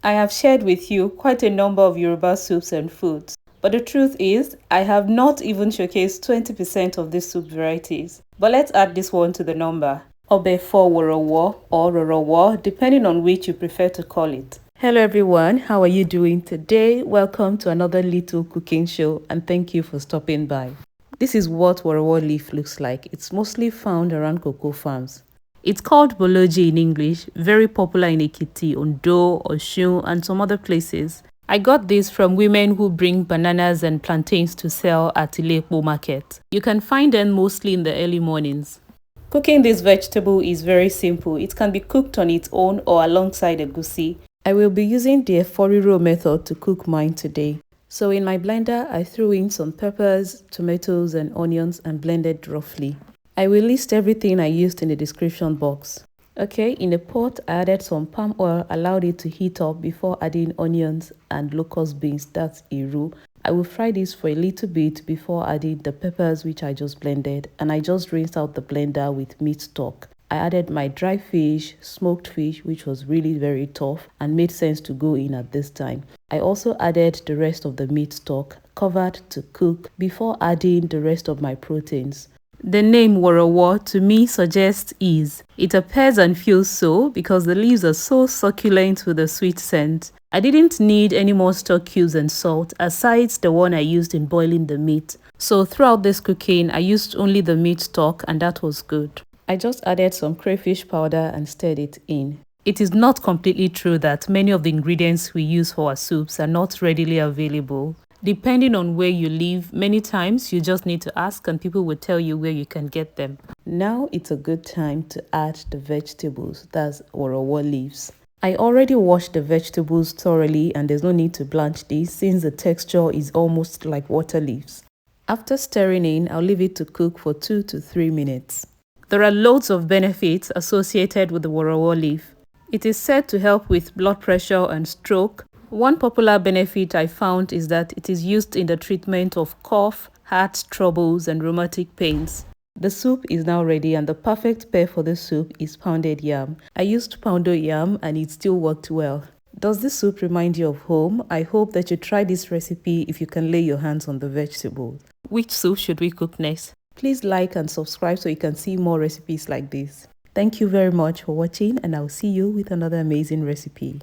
I have shared with you quite a number of Yoruba soups and foods, but the truth is, I have not even showcased 20% of these soup varieties. But let's add this one to the number. Obe for Worowo or Rorowo, depending on which you prefer to call it. Hello everyone, how are you doing today? Welcome to another little cooking show and thank you for stopping by. This is what Worowo leaf looks like. It's mostly found around cocoa farms. It's called boloji in English, very popular in Ekiti, Ondo, Osun, and some other places. I got this from women who bring bananas and plantains to sell at Ilepo market. You can find them mostly in the early mornings. Cooking this vegetable is very simple. It can be cooked on its own or alongside egusi. I will be using the Rorowo method to cook mine today. So in my blender, I threw in some peppers, tomatoes, and onions and blended roughly. I will list everything I used in the description box. Okay, in a pot, I added some palm oil, allowed it to heat up before adding onions and locust beans, that's iru. I will fry this for a little bit before adding the peppers which I just blended, and I just rinsed out the blender with meat stock. I added my dry fish, smoked fish, which was really very tough and made sense to go in at this time. I also added the rest of the meat stock, covered to cook before adding the rest of my proteins. The name Worowo to me suggests ease. It appears and feels so because the leaves are so succulent with a sweet scent. I didn't need any more stock cubes and salt aside the one I used in boiling the meat. So throughout this cooking, I used only the meat stock and that was good. I just added some crayfish powder and stirred it in. It is not completely true that many of the ingredients we use for our soups are not readily available. Depending on where you live, many times you just need to ask and people will tell you where you can get them. Now it's a good time to add the vegetables, that's Worowo leaves. I already washed the vegetables thoroughly and there's no need to blanch these since the texture is almost like water leaves. After stirring in, I'll leave it to cook for 2 to 3 minutes. There are loads of benefits associated with the Worowo leaf. It is said to help with blood pressure and stroke. One popular benefit I found is that it is used in the treatment of cough, heart troubles, and rheumatic pains. The soup is now ready and the perfect pair for the soup is pounded yam. I used poundo yam and it still worked well. Does this soup remind you of home? I hope that you try this recipe if you can lay your hands on the vegetable. Which soup should we cook next? Please like and subscribe so you can see more recipes like this. Thank you very much for watching and I'll see you with another amazing recipe.